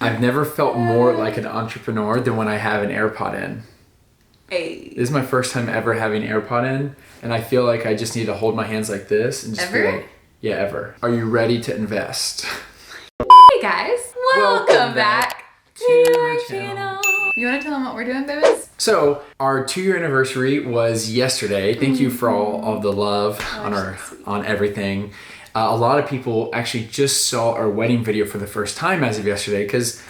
I've never felt more like an entrepreneur than when I have an AirPod in. Hey. This is my first time ever having AirPod in, and I feel like I just need to hold my hands like this and just Ever? be like, yeah, ever. Are you ready to invest? Hey guys, welcome back to our channel. You want to tell them what we're doing, babies? So our 2-year anniversary was yesterday. Thank you for all of the love on everything. A lot of people actually just saw our wedding video for the first time as of yesterday because,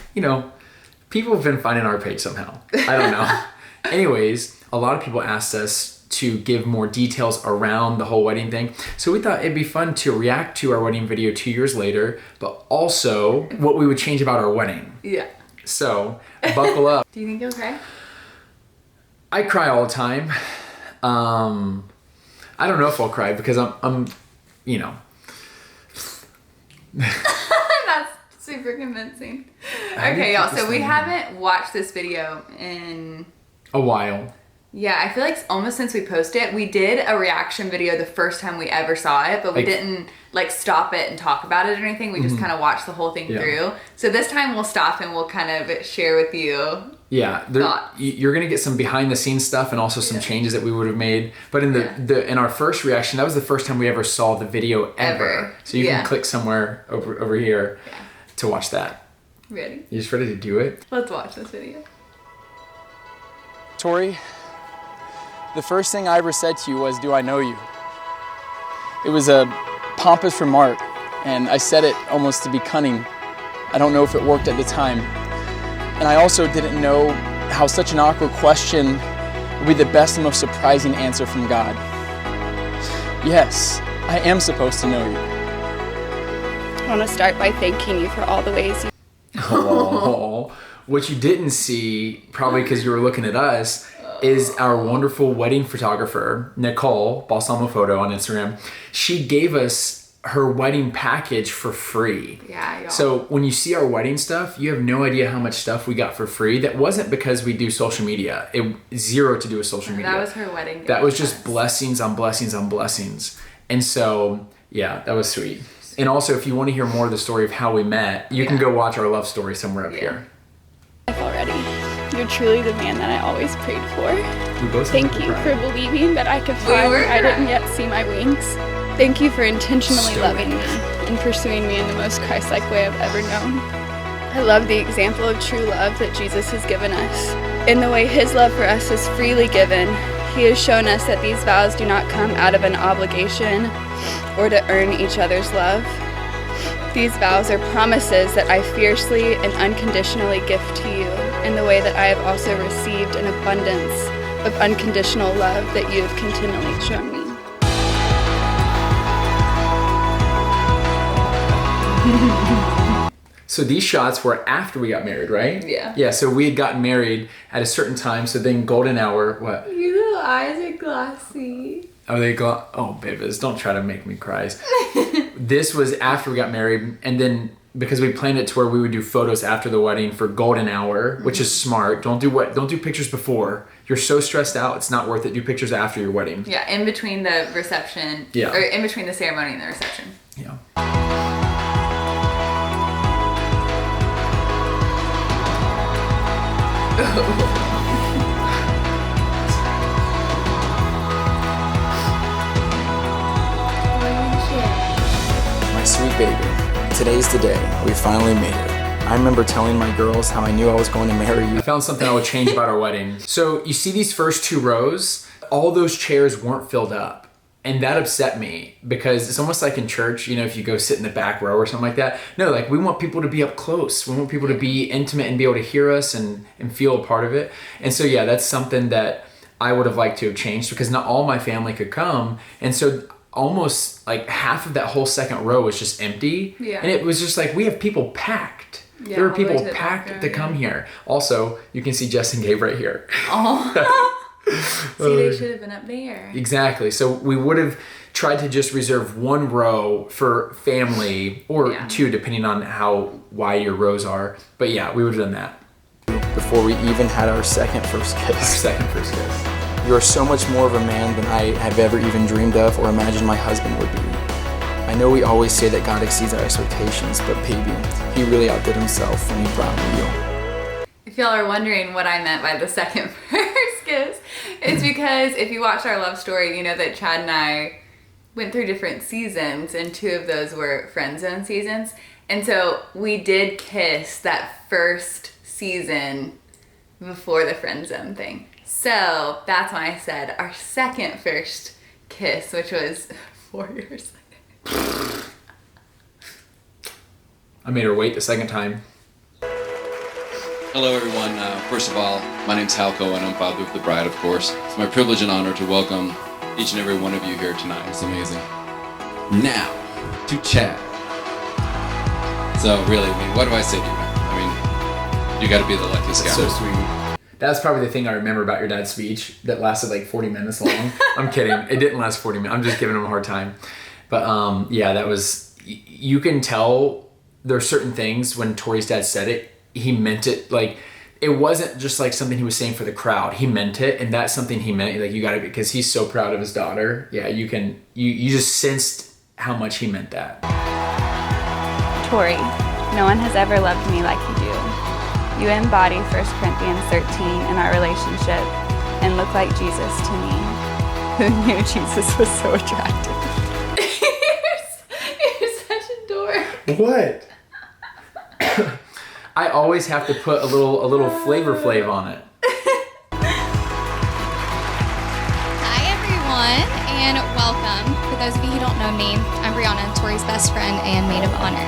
people have been finding our page somehow. I don't know. Anyways, a lot of people asked us to give more details around the whole wedding thing. So we thought it'd be fun to react to our wedding video 2 years later, but also what we would change about our wedding. Yeah. So buckle up. Do you think you'll cry? I cry all the time. I don't know if I'll cry because I'm That's super convincing. Okay, y'all, so we haven't watched this video in a while. Yeah, I feel like almost since we posted it. We did a reaction video the first time we ever saw it, but we didn't stop it and talk about it or anything. We just kind of watched the whole thing through. So this time we'll stop and we'll kind of share with you. Yeah, you're gonna get some behind the scenes stuff and also some changes that we would have made. But in in our first reaction, that was the first time we ever saw the video ever. So you can click somewhere over here to watch that. Ready? You just ready to do it? Let's watch this video. Tori, the first thing I ever said to you was, "Do I know you?" It was a pompous remark, and I said it almost to be cunning. I don't know if it worked at the time. And I also didn't know how such an awkward question would be the best and most surprising answer from God. Yes, I am supposed to know you. I want to start by thanking you for all the ways you... Oh, what you didn't see, probably because you were looking at us, is our wonderful wedding photographer, Nicole, Balsamo Photo on Instagram. She gave us her wedding package for free. Yeah, y'all. So when you see our wedding stuff, you have no idea how much stuff we got for free. That wasn't because we do social media. Zero to do with social media. That was her wedding gift. That was just blessings on blessings on blessings. And so, yeah, that was sweet. And also, if you want to hear more of the story of how we met, you can go watch our love story somewhere up here. Already. You're truly the man that I always prayed for. We both Thank you for believing that I could fly where I didn't yet see my wings. Thank you for intentionally loving me and pursuing me in the most Christ-like way I've ever known. I love the example of true love that Jesus has given us. In the way his love for us is freely given, he has shown us that these vows do not come out of an obligation or to earn each other's love. These vows are promises that I fiercely and unconditionally gift to you in the way that I have also received an abundance of unconditional love that you have continually shown me. So these shots were after we got married, right? Yeah. Yeah, so we had gotten married at a certain time, so then golden hour, what? Your little eyes are glossy. Oh, oh, babies, don't try to make me cry. This was after we got married, and then because we planned it to where we would do photos after the wedding for golden hour, which is smart. Don't do pictures before. You're so stressed out, it's not worth it. Do pictures after your wedding. Yeah, in between the reception. Yeah. Or in between the ceremony and the reception. Yeah. My sweet baby, today's the day. We finally made it. I remember telling my girls how I knew I was going to marry you. I found something I would change about our wedding. So you see these first 2 rows, all those chairs weren't filled up. And that upset me because it's almost like in church, if you go sit in the back row or something like that. No, we want people to be up close. We want people to be intimate and be able to hear us and feel a part of it. And so, yeah, that's something that I would have liked to have changed because not all my family could come. And so almost half of that whole second row was just empty. Yeah. And it was just we have people packed. Yeah, there were people all the way to the packed back row, to come here. Also, you can see Jess and Gabe right here. Oh. See, they should have been up there. Exactly. So we would have tried to just reserve 1 row for family or 2, depending on how wide your rows are. But yeah, we would have done that. Before we even had our second first kiss. Our second first kiss. You are so much more of a man than I have ever even dreamed of or imagined my husband would be. I know we always say that God exceeds our expectations, but baby, he really outdid himself when he brought me you. If y'all are wondering what I meant by the second first kiss, it's because if you watch our love story, you know that Chad and I went through different seasons, and 2 of those were friend zone seasons. And so we did kiss that first season before the friend zone thing. So that's when I said our second first kiss, which was 4 years later. I made her wait the second time. Hello everyone. First of all, my name's Halco and I'm father of the bride, of course. It's my privilege and honor to welcome each and every one of you here tonight. It's amazing. Now, to Chad. So really, I mean, what do I say to you? I mean, you gotta be the luckiest guy. So sweet. That's probably the thing I remember about your dad's speech that lasted like 40 minutes long. I'm kidding. It didn't last 40 minutes. I'm just giving him a hard time. But yeah, that was, you can tell there's certain things when Tori's dad said it, he meant it. Like, it wasn't just like something he was saying for the crowd. He meant it, and that's something he meant. Like, you gotta, because he's so proud of his daughter. Yeah, you just sensed how much he meant that. Tori, no one has ever loved me like you do. You embody 1 Corinthians 13 in our relationship and look like Jesus to me. Who knew Jesus was so attractive? You're such a dork. What? I always have to put a little flavor flav on it. Hi everyone, and welcome. For those of you who don't know me, I'm Brianna, Tori's best friend and maid of honor.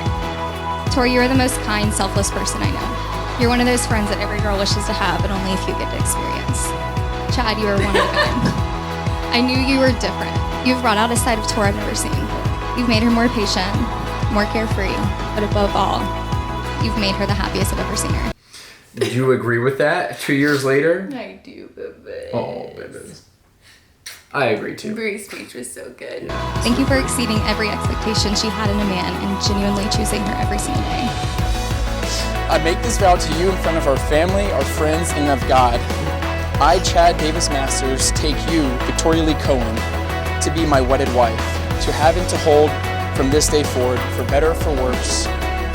Tori, you're the most kind, selfless person I know. You're one of those friends that every girl wishes to have, but only a few get to experience. Chad, you are one of a kind. I knew you were different. You've brought out a side of Tori I've never seen. You've made her more patient, more carefree, but above all, you've made her the happiest I've ever seen her. Did you agree with that 2 years later? I do, baby. Oh, baby. I agree too. Bree's speech was so good. Thank you for exceeding every expectation she had in a man and genuinely choosing her every single day. I make this vow to you in front of our family, our friends, and of God. I, Chad Davis Masters, take you, Victoria Lee Cohen, to be my wedded wife, to have and to hold from this day forward, for better or for worse,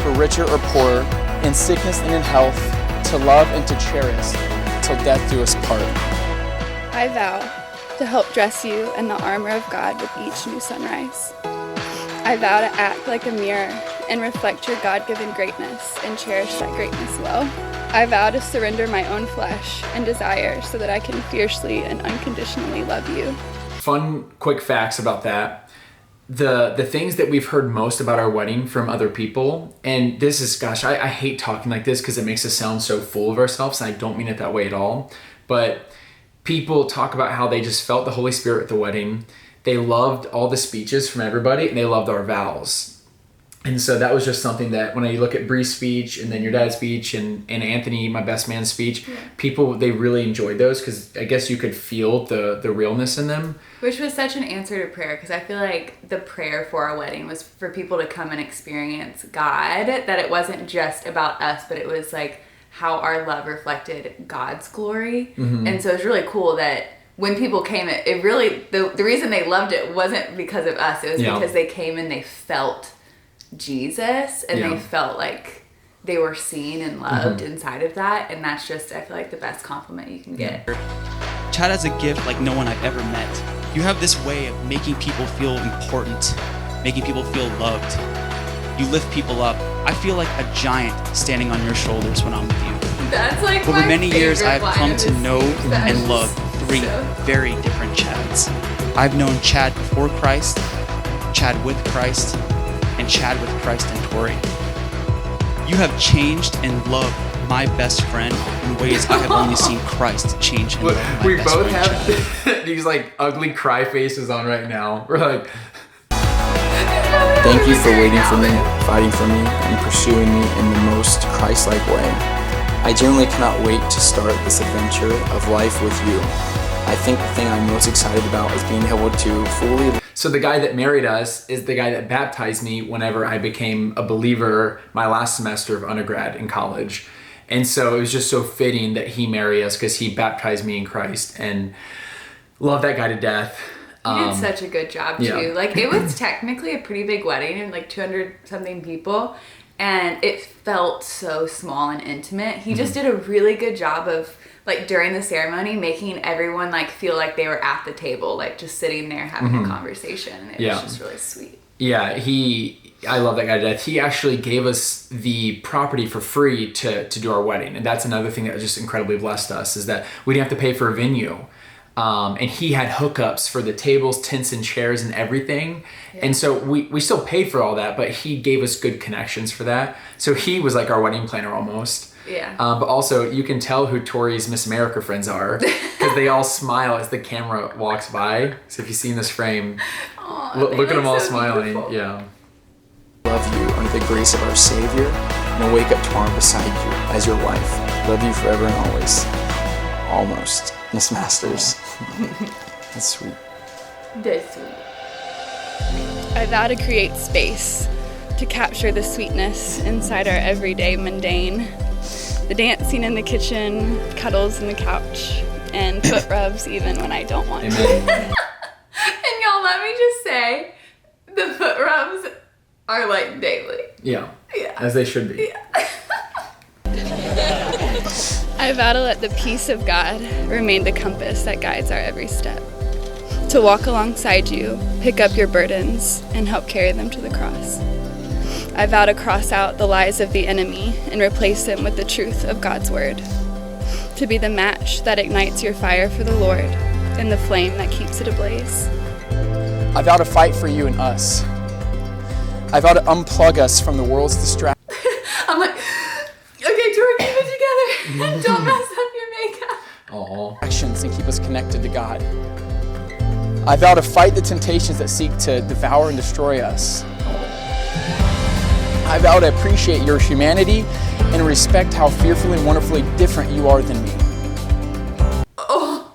for richer or poorer, in sickness and in health, to love and to cherish, till death do us part. I vow to help dress you in the armor of God with each new sunrise. I vow to act like a mirror and reflect your God-given greatness and cherish that greatness well. I vow to surrender my own flesh and desire so that I can fiercely and unconditionally love you. Fun, quick facts about that. The things that we've heard most about our wedding from other people, and this is, gosh, I hate talking like this because it makes us sound so full of ourselves, and I don't mean it that way at all, but people talk about how they just felt the Holy Spirit at the wedding. They loved all the speeches from everybody, and they loved our vows. And so that was just something that when I look at Bree's speech and then your dad's speech and Anthony, my best man's speech, people, they really enjoyed those because I guess you could feel the realness in them. Which was such an answer to prayer, because I feel like the prayer for our wedding was for people to come and experience God, that it wasn't just about us, but it was like how our love reflected God's glory. Mm-hmm. And so it was really cool that when people came, it really, the reason they loved it wasn't because of us, it was because they came and they felt Jesus and they felt like they were seen and loved inside of that, and that's just, I feel like, the best compliment you can get. Chad has a gift like no one I've ever met. You have this way of making people feel important, making people feel loved. You lift people up. I feel like a giant standing on your shoulders when I'm with you. That's like over my many years favorite I've come line to know and love three very different Chads. I've known Chad before Christ, Chad with Christ, and Chad with Christ and Tori. You have changed and loved my best friend in ways I have only seen Christ change and love my we best both friend, have Chad. these like ugly cry faces on right now. We're like, Thank you for waiting for me, fighting for me, and pursuing me in the most Christ-like way. I genuinely cannot wait to start this adventure of life with you. I think the thing I'm most excited about is being able to fully... So the guy that married us is the guy that baptized me whenever I became a believer my last semester of undergrad in college. And so it was just so fitting that he marry us because he baptized me in Christ, and love that guy to death. You did such a good job too. Yeah. Like it was technically a pretty big wedding and like 200 something people, and it felt so small and intimate. He just did a really good job of like during the ceremony making everyone like feel like they were at the table, like just sitting there having a conversation. And it was just really sweet. Yeah, I love that guy to death. He actually gave us the property for free to do our wedding. And that's another thing that just incredibly blessed us, is that we didn't have to pay for a venue. And he had hookups for the tables, tents, and chairs and everything. Yeah. And so we still paid for all that, but he gave us good connections for that. So he was like our wedding planner almost. Yeah. But also, you can tell who Tori's Miss America friends are because they all smile as the camera walks by. So if you've seen this frame, look at them all smiling. Beautiful. Yeah. Love you under the grace of our Savior, and I'll wake up tomorrow beside you as your wife. Love you forever and always. Almost, Miss Masters. That's sweet. That's sweet. I vow to create space to capture the sweetness inside our everyday mundane. The dancing in the kitchen, cuddles in the couch, and foot rubs even when I don't want to. And y'all, let me just say, the foot rubs are like daily. Yeah. As they should be. Yeah. I vow to let the peace of God remain the compass that guides our every step. To walk alongside you, pick up your burdens, and help carry them to the cross. I vow to cross out the lies of the enemy and replace them with the truth of God's word. To be the match that ignites your fire for the Lord and the flame that keeps it ablaze. I vow to fight for you and us. I vow to unplug us from the world's distraction. I'm like, okay, Tori, keep it together. Don't mess up your makeup. Aww. Actions and keep us connected to God. I vow to fight the temptations that seek to devour and destroy us. I vow to appreciate your humanity and respect how fearfully and wonderfully different you are than me. Oh.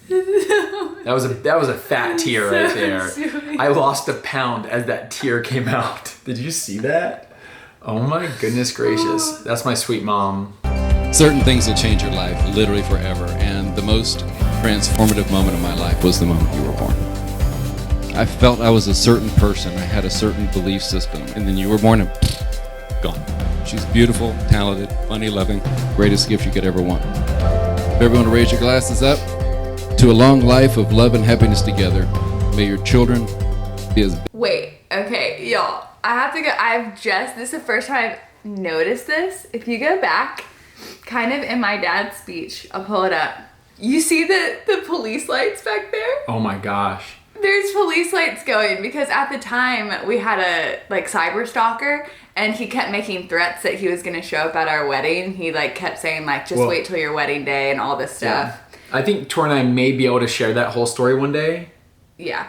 That was a fat tear right there. Sweet. I lost a pound as that tear came out. Did you see that? Oh my goodness gracious. That's my sweet mom. Certain things will change your life literally forever, and the most transformative moment of my life was the moment you were born. I felt I was a certain person. I had a certain belief system, and then you were born and gone. She's beautiful, talented, funny, loving, greatest gift you could ever want. Everyone raise your glasses up to a long life of love and happiness together. May your children be as... Wait, okay, y'all. I have to go. This is the first time I've noticed this. If you go back, kind of in my dad's speech, I'll pull it up. You see the police lights back there? Oh my gosh. There's police lights going because at the time we had a cyber stalker and he kept making threats that he was going to show up at our wedding. He kept saying just wait till your wedding day and all this stuff. Yeah. I think Tori and I may be able to share that whole story one day. Yeah.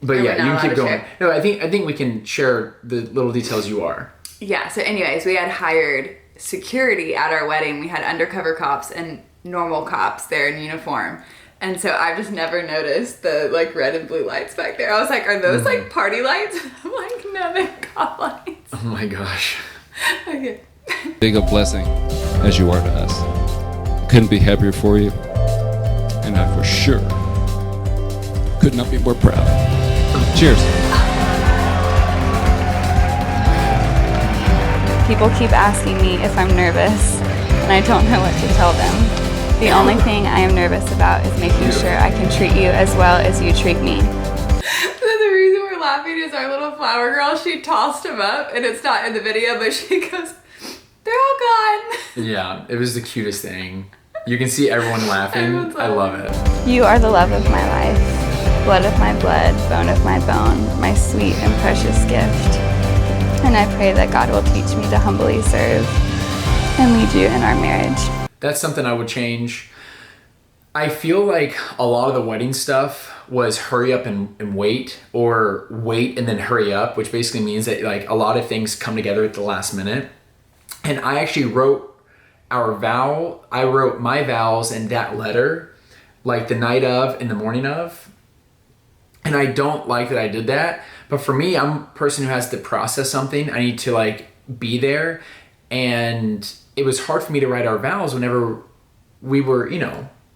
But yeah, you can keep going. No, I think we can share the little details you are. Yeah, so anyways, we had hired security at our wedding. We had undercover cops and normal cops there in uniform. And so I've just never noticed the red and blue lights back there. I was like, are those party lights? I'm like, no, they're cop lights. Oh my gosh. Okay. big a blessing as you are to us. Couldn't be happier for you, and I for sure could not be more proud. Cheers. People keep asking me if I'm nervous, and I don't know what to tell them. The only thing I am nervous about is making sure I can treat you as well as you treat me. The reason we're laughing is our little flower girl, she tossed him up, and it's not in the video, but she goes, they're all gone. Yeah, it was the cutest thing. You can see everyone laughing. I love it. You are the love of my life, blood of my blood, bone of my bone, my sweet and precious gift. And I pray that God will teach me to humbly serve and lead you in our marriage. That's something I would change. I feel like a lot of the wedding stuff was hurry up and wait, or wait and then hurry up, which basically means that a lot of things come together at the last minute. And I actually wrote I wrote my vows in that letter, the night of and the morning of. And I don't like that I did that. But for me, I'm a person who has to process something. I need to be there. And it was hard for me to write our vows whenever we were,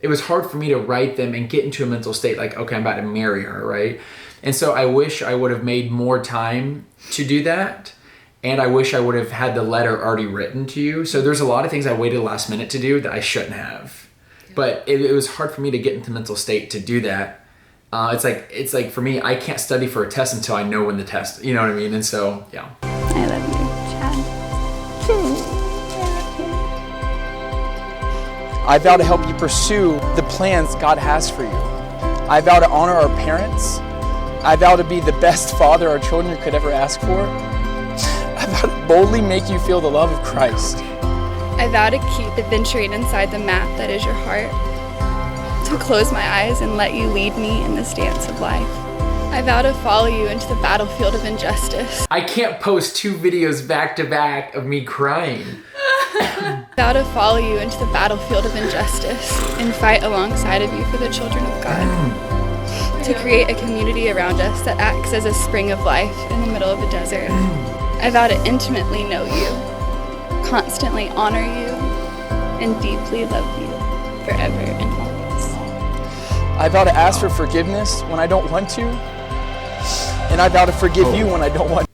it was hard for me to write them and get into a mental state like, okay, I'm about to marry her, right? And so I wish I would have made more time to do that. And I wish I would have had the letter already written to you. So there's a lot of things I waited last minute to do that I shouldn't have. Yeah. But it was hard for me to get into mental state to do that. It's like for me, I can't study for a test until I know when the test, you know what I mean? And so, yeah. I love you, Chad. I vow to help you pursue the plans God has for you. I vow to honor our parents. I vow to be the best father our children could ever ask for. I vow to boldly make you feel the love of Christ. I vow to keep adventuring inside the map that is your heart, to close my eyes and let you lead me in this dance of life. I vow to follow you into the battlefield of injustice. I can't post 2 videos back to back of me crying. I vow to follow you into the battlefield of injustice and fight alongside of you for the children of God. To create a community around us that acts as a spring of life in the middle of a desert. I vow to intimately know you, constantly honor you, and deeply love you forever and always. I vow to ask for forgiveness when I don't want to, and I vow to forgive you when I don't want to.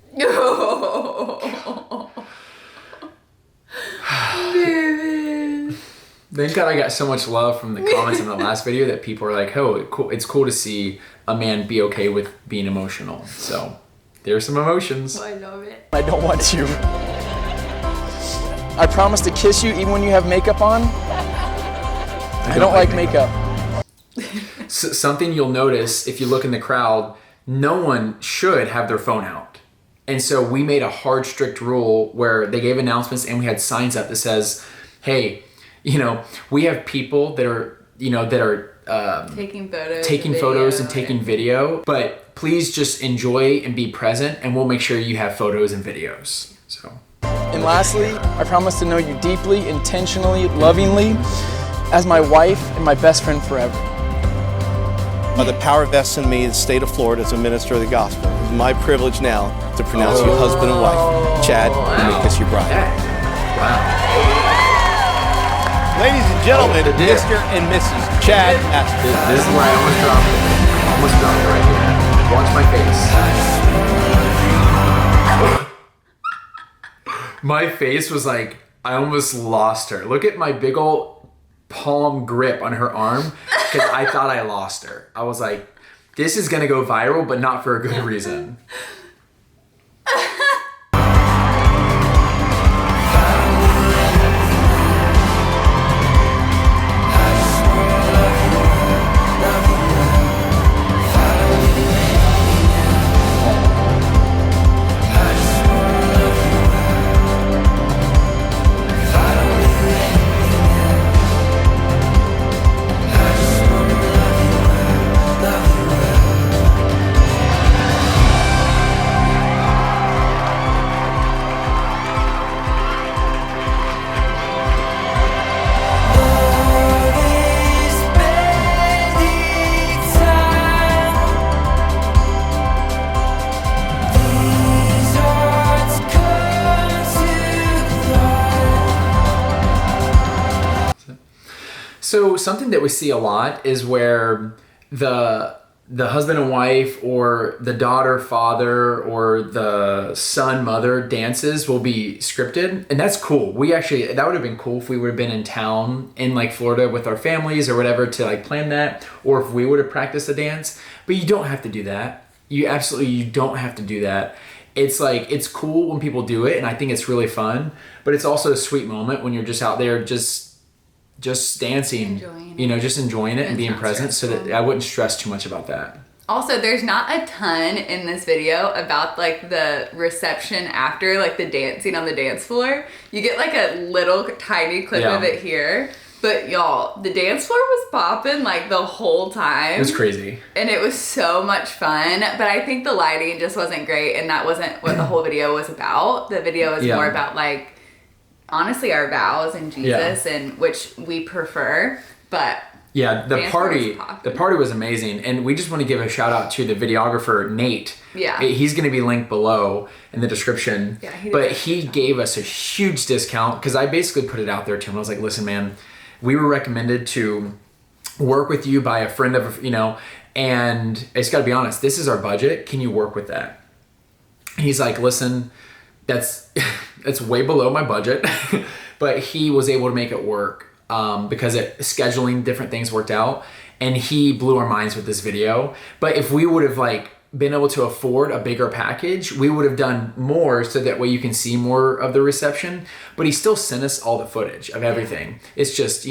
Thank God I got so much love from the comments in the last video that people are like, oh, it's cool to see a man be okay with being emotional. So there's some emotions. I love it. I don't want to. I promise to kiss you even when you have makeup on. I don't like makeup. So, something you'll notice if you look in the crowd, no one should have their phone out. And so we made a hard, strict rule where they gave announcements and we had signs up that says, hey, you know, we have people that are, you know, that are taking photos and taking video, but please just enjoy and be present, and we'll make sure you have photos and videos. So. And lastly, I promise to know you deeply, intentionally, lovingly, as my wife and my best friend forever. By the power vested in me, the state of Florida, as a minister of the gospel, it's my privilege now to pronounce you husband and wife, Chad, and make us your bride. Wow. Ladies and gentlemen, Mr. and Mrs. Chad Astor. This is where I almost dropped it. Almost dropped it right here. Watch my face. My face was like, I almost lost her. Look at my big old palm grip on her arm because I thought I lost her. I was like, this is going to go viral, but not for a good reason. So something that we see a lot is where the husband and wife or the daughter father or the son mother dances will be scripted, and that's cool. That would have been cool if we would have been in town in like Florida with our families or whatever to like plan that, or if we would have practiced a dance. But you don't have to do that. You don't have to do that. It's like, it's cool when people do it, and I think it's really fun, but it's also a sweet moment when you're just out there just dancing, just enjoying it and being present, so that I wouldn't stress too much about that. Also, there's not a ton in this video about like the reception after, like the dancing on the dance floor. You get like a little tiny clip of it here, but y'all, the dance floor was popping like the whole time. It was crazy. And it was so much fun, but I think the lighting just wasn't great, and that wasn't what the whole video was about. The video was more about like, honestly, our vows in Jesus, and which we prefer, but the party was amazing, and we just want to give a shout out to the videographer Nate. He's going to be linked below in the description. He gave us a huge discount because I basically put it out there to him. I was like, listen, man, we were recommended to work with you by a friend of, and I just got to be honest, this is our budget. Can you work with that? He's like, listen, that's way below my budget, but he was able to make it work because scheduling different things worked out, and he blew our minds with this video. But if we would have been able to afford a bigger package, we would have done more so that way you can see more of the reception. But he still sent us all the footage of everything. It's just,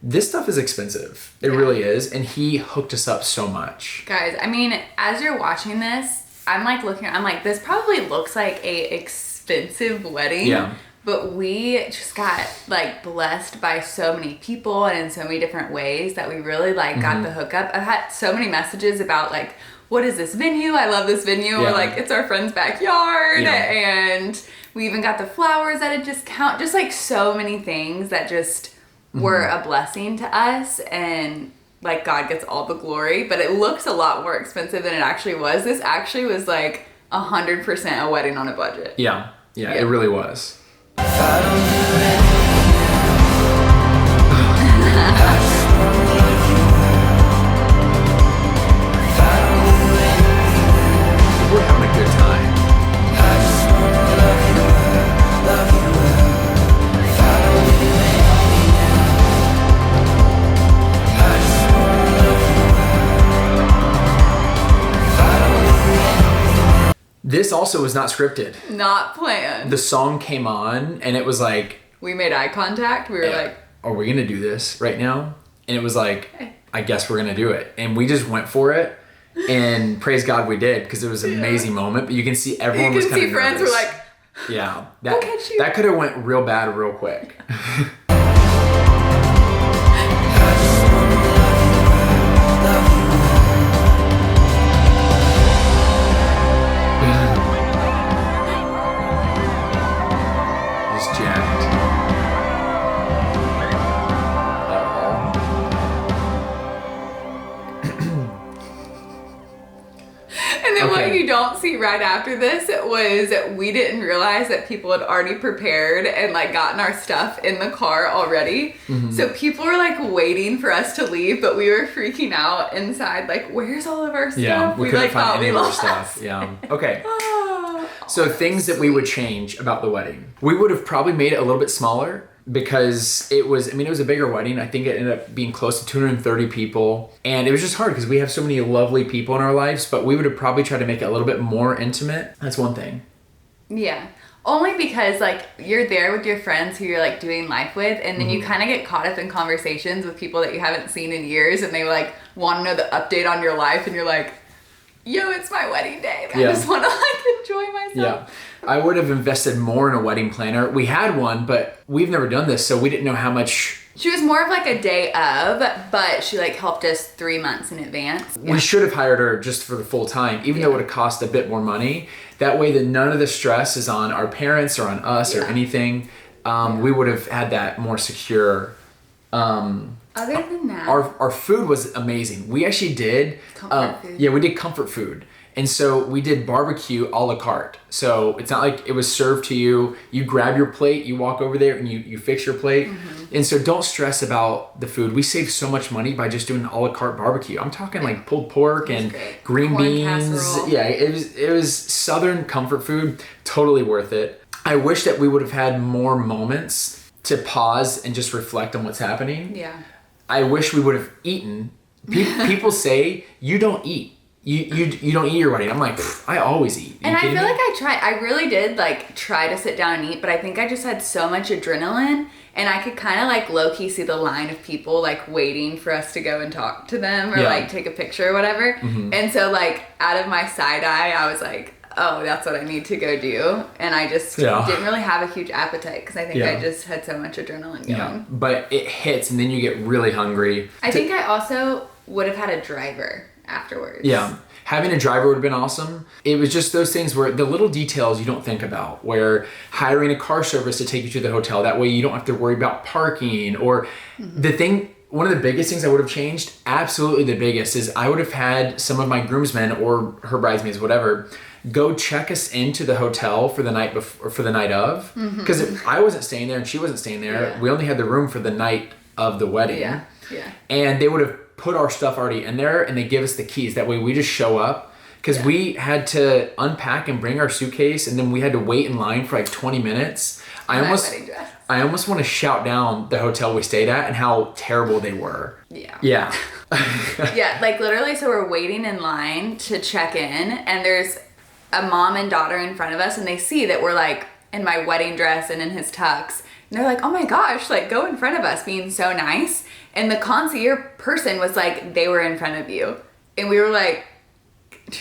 this stuff is expensive. It really is. And he hooked us up so much. Guys, I mean, as you're watching this, I'm looking, this probably looks like a expensive wedding. Yeah. But we just got blessed by so many people and in so many different ways that we really got the hookup. I've had so many messages about what is this venue? I love this venue. Yeah. Or it's our friend's backyard. Yeah. And we even got the flowers at a discount. Just so many things that just were a blessing to us, and God gets all the glory. But it looks a lot more expensive than it actually was. This actually was 100% a wedding on a budget. Yeah, it really was. We're having a good time. This also was not scripted. Not planned. The song came on and it was we made eye contact. We were are we gonna do this right now? And it was I guess we're gonna do it. And we just went for it. And praise God we did, because it was an amazing moment. But you can see everyone was kind of nervous. You can see friends were yeah, that that could have went real bad real quick. Just jacked. And then what you don't see right after this was we didn't realize that people had already prepared and gotten our stuff in the car already. Mm-hmm. So people were waiting for us to leave, but we were freaking out inside. Where's all of our stuff? Yeah, we couldn't find any of our stuff. Yeah. Okay. So things that we would change about the wedding. We would have probably made it a little bit smaller, because it was a bigger wedding. I think it ended up being close to 230 people. And it was just hard because we have so many lovely people in our lives, but we would have probably tried to make it a little bit more intimate. That's one thing. Yeah. Only because you're there with your friends who you're doing life with, and then you kind of get caught up in conversations with people that you haven't seen in years, and they want to know the update on your life, and you're yo, it's my wedding day. I just want to enjoy myself. Yeah. I would have invested more in a wedding planner. We had one, but we've never done this, so we didn't know how much. She was more of a day of, but she helped us 3 months in advance. We should have hired her just for the full time, even though it would have cost a bit more money. That way that none of the stress is on our parents or on us or anything. We would have had that more secure. Other than that, our food was amazing. We actually did comfort food. Yeah, we did comfort food. And so we did barbecue a la carte. So it's not like it was served to you. You grab your plate, you walk over there and you fix your plate. Mm-hmm. And so don't stress about the food. We saved so much money by just doing a la carte barbecue. I'm talking pulled pork and green corn beans. Casserole. Yeah, it was Southern comfort food. Totally worth it. I wish that we would have had more moments to pause and just reflect on what's happening. Yeah. I wish we would have eaten. People say you don't eat. You don't eat your wedding. I'm I always eat. And I feel I tried. I really did try to sit down and eat, but I think I just had so much adrenaline, and I could kind of low-key see the line of people waiting for us to go and talk to them or take a picture or whatever. Mm-hmm. And so out of my side eye, I was oh, that's what I need to go do. And I just didn't really have a huge appetite because I think I just had so much adrenaline going. Yeah. But it hits and then you get really hungry. I think I also would have had a driver afterwards. Yeah. Having a driver would have been awesome. It was just those things where the little details you don't think about, where hiring a car service to take you to the hotel. That way you don't have to worry about parking or one of the biggest things I would have changed, absolutely the biggest, is I would have had some of my groomsmen or her bridesmaids, whatever, go check us into the hotel for the night before, or for the night of. Because I wasn't staying there and she wasn't staying there. Yeah. We only had the room for the night of the wedding. Yeah. And they would have put our stuff already in there, and they give us the keys. That way we just show up. Because we had to unpack and bring our suitcase, and then we had to wait in line for like 20 minutes. I almost want to shout down the hotel we stayed at and how terrible they were. Yeah. Yeah. Like literally, so we're waiting in line to check in, and there's a mom and daughter in front of us, and they see that we're like in my wedding dress and in his tux. And they're like, oh my gosh, like go in front of us, being so nice. And the concierge person was like, they were in front of you. And we were like, do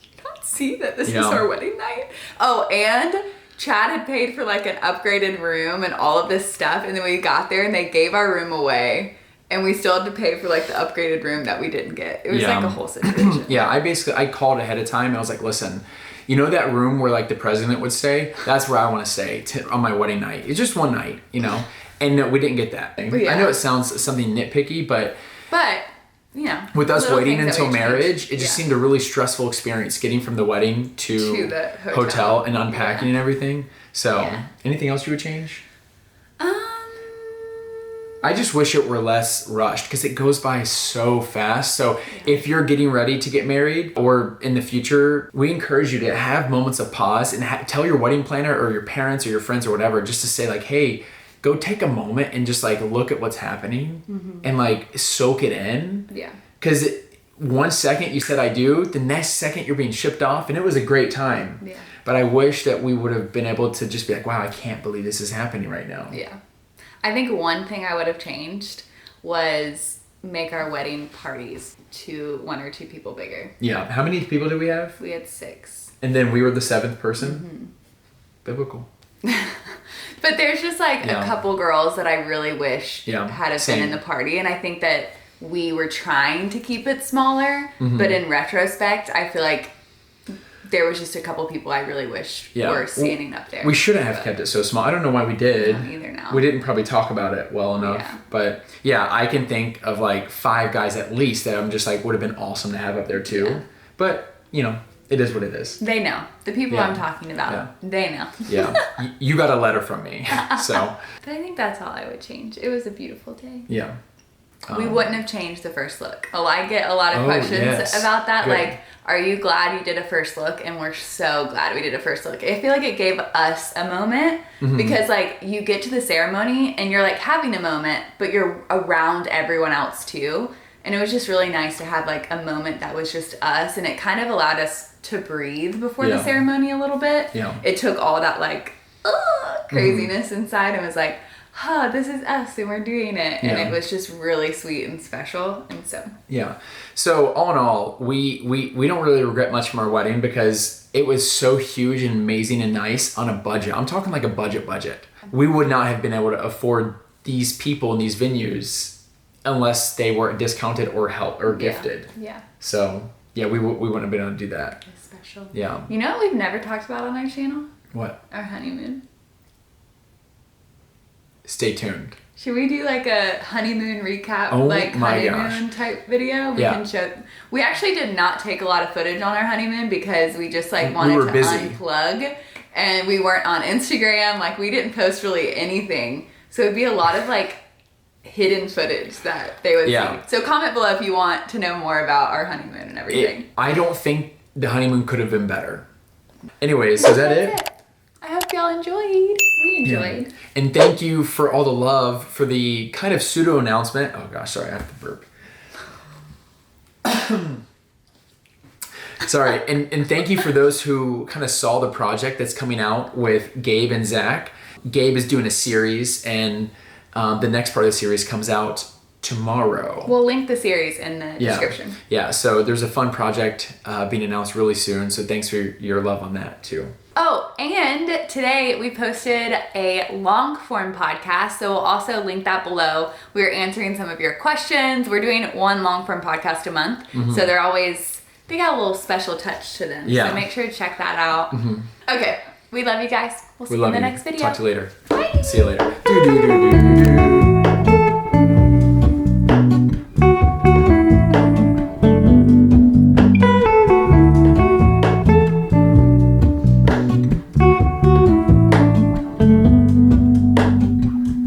you not see that this is our wedding night? Oh, and Chad had paid for like an upgraded room and all of this stuff. And then we got there and they gave our room away. And we still had to pay for like the upgraded room that we didn't get. It was like a whole situation. I called ahead of time. I was like, listen, you know that room where like the president would stay? That's where I want to stay on my wedding night. It's just one night, you know? And no, we didn't get that. I know it sounds something nitpicky, but you know, with us waiting until marriage, it just seemed a really stressful experience getting from the wedding to the hotel and unpacking and everything. So anything else you would change? I just wish it were less rushed because it goes by so fast. So if you're getting ready to get married or in the future, we encourage you to have moments of pause and tell your wedding planner or your parents or your friends or whatever, just to say like, hey, go take a moment and just like look at what's happening and like soak it in. Yeah. Because 1 second you said I do, the next second you're being shipped off, and it was a great time. Yeah. But I wish that we would have been able to just be like, wow, I can't believe this is happening right now. Yeah. I think one thing I would have changed was make our wedding parties to 1 or 2 people bigger. Yeah. How many people did we have? We had 6. And then we were the 7th person? Biblical. But there's just like a couple girls that I really wish had been in the party. And I think that we were trying to keep it smaller. But in retrospect, I feel like there was just a couple people I really wish were standing up there. We shouldn't have kept it so small. I don't know why we did. I don't either now. We didn't probably talk about it well enough. Yeah. But yeah, I can think of like 5 guys at least that I'm just like would have been awesome to have up there too. Yeah. But, you know, it is what it is. They know. The people I'm talking about, they know. Yeah. You got a letter from me. So. But I think that's all I would change. It was a beautiful day. Yeah. We wouldn't have changed the first look. Oh, I get a lot of questions about that. Good. Like, are you glad you did a first look? And we're so glad we did a first look. I feel like it gave us a moment because like you get to the ceremony and you're like having a moment, but you're around everyone else too. And it was just really nice to have like a moment that was just us, and it kind of allowed us to breathe before the ceremony a little bit. Yeah. It took all that like craziness inside and was like, this is us and we're doing it. And it was just really sweet and special. And so so all in all, we don't really regret much from our wedding because it was so huge and amazing and nice on a budget. I'm talking like a budget. We would not have been able to afford these people in these venues unless they were discounted or helped or gifted. So we wouldn't have been able to do that. It's special. Yeah. You know what we've never talked about on our channel? What? Our honeymoon. Stay tuned. Should we do like a honeymoon recap, honeymoon type video? We can show. We actually did not take a lot of footage on our honeymoon because we just like wanted to unplug, and we weren't on Instagram. Like we didn't post really anything, so it'd be a lot of like hidden footage that they would see. So comment below if you want to know more about our honeymoon and everything. I don't think the honeymoon could have been better. Anyways, is that it? I hope y'all enjoyed. We enjoyed. Yeah. And thank you for all the love for the kind of pseudo announcement. Oh gosh, sorry, I have to burp. Sorry, and thank you for those who kind of saw the project that's coming out with Gabe and Zach. Gabe is doing a series, and the next part of the series comes out tomorrow. We'll link the series in the description. Yeah, so there's a fun project being announced really soon, so thanks for your love on that too. Oh, and today we posted a long form podcast, so we'll also link that below. We're answering some of your questions. We're doing 1 long form podcast a month, so they got a little special touch to them. So make sure to check that out. Okay, we love you guys. We'll see you in the next video. Talk to you later. Bye. See you later.